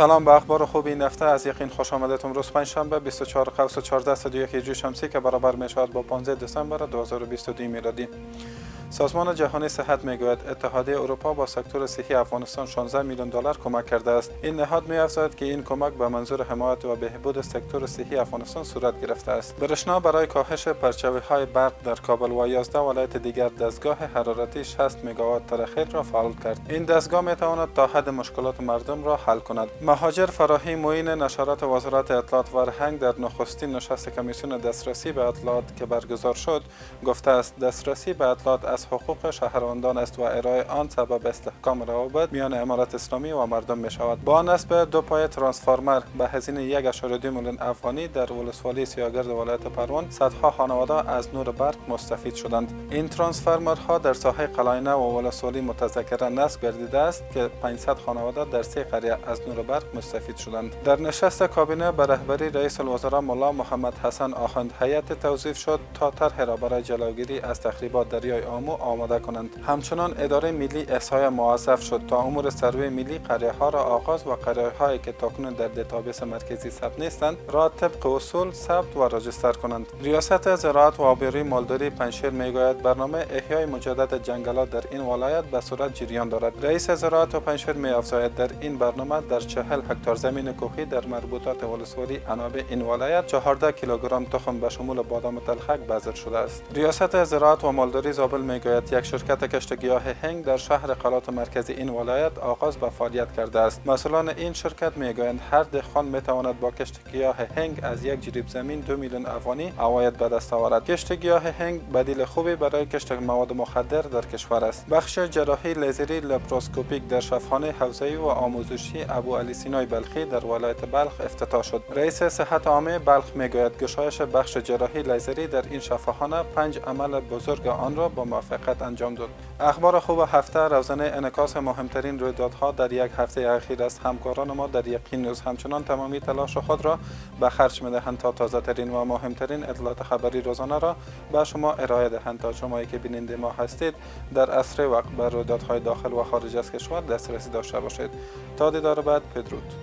سلام به اخبار خوب این هفته از یقین خوش آمدید. امروز پنجشنبه 24 قوس 1401 هجری شمسی که برابر می شود با 15 دسامبر 2022 میلادی. سازمان جهانی صحت میگوید اتحادیه اروپا با سکتور صحی افغانستان 16 میلیون دلار کمک کرده است. این نهاد می‌افزاید که این کمک به منظور حمایت و بهبود سکتور صحی افغانستان صورت گرفته است. برشنا برای کاهش پرچاوی‌های برق در کابل و 11 ولایت دیگر دستگاه حرارتی 60 مگاوات ترخیر را فعال کرد. این دستگاه می‌تواند تا حد مشکلات مردم را حل کند. مهاجر فراهی معین نشرات وزارت اطلاعات و فرهنگ در نخستین نشست کمیسیون دسترسی به اطلاعات که برگزار شد گفته است دسترسی به اطلاعات از حقوق شهروندان است و ارائه آن سبب استحکام روابط میان امارت اسلامی و مردم می شود. با نصب دو پای ترانسفورمر به هزینه 1.2 میلیون افغانی در ولسوالی سیاگرد ولایت پروان صدها خانواده از نور برق مستفید شدند. این ترانسفورمرها در ساحه قلاینه و ولسوالی متذکرا نصب گردیده است که 500 خانواده در 3 قریه از نور برق مستفید شدند. در نشست کابینه به رهبری رئیس الوزراء ملا محمد حسن آخوند هیئت توظیف شد تا طرح را برای جلوگیری از تخریبات دریای آمو آماده کنند. همچنان اداره ملی احصای موظف شد تا امور سروی ملی قریه ها را آغاز و قریه هایی که تاکنون در دیتابیس مرکزی ثبت نیستند را طبق اصول ثبت و راجستر کنند. ریاست زراعت و آبیاری مالداری پنجشیر میگوید برنامه احیای مجدد جنگلات در این ولایت به صورت جریان دارد. رئیس زراعت پنجشیر می‌افزاید در این برنامه در 40 هکتار زمین کوهی در مربوطات ولسوالی انابه این ولایت 14 کیلوگرم تخم به شمول بادام تلخک بذر شده است. ریاست زراعت و مالداری زابل میگوید یک شرکت کشت گیاه هنگ در شهر قلات مرکزی این ولایت آغاز به فعالیت کرده است. مسئولان این شرکت میگویند هر دهقان میتواند با کشت گیاه هنگ از یک جریب زمین 2 میلیون افغانی عواید به دست آورد. کشت گیاه هنگ بدیل خوبی برای کشت مواد مخدر در کشور است. بخش جراحی لیزری لپاروسکوپیک در شفاخانه حوزه‌ای و آموزشی ابو علی سینای بلخی در ولایت بلخ افتتاح شد. رئیس صحت عامه بلخ میگوید گشایش بخش جراحی لیزری در این شفاخانه 5 عمل بزرگ آن را با موفقیت انجام داد. اخبار خوب هفته روزانه انعکاس مهمترین رویدادها در یک هفته اخیر است. همکاران ما در یقین نیوز همچنان تمامی تلاش خود را به خرج می‌دهند تا تازه ترین و مهمترین اطلاعات خبری روزانه را به شما ارائه دهند تا شمایی که بیننده ما هستید در اسرع وقت به رویدادهای داخل و خارج از کشور دسترسی داشته باشید. تا دیدار بعد، بدرود.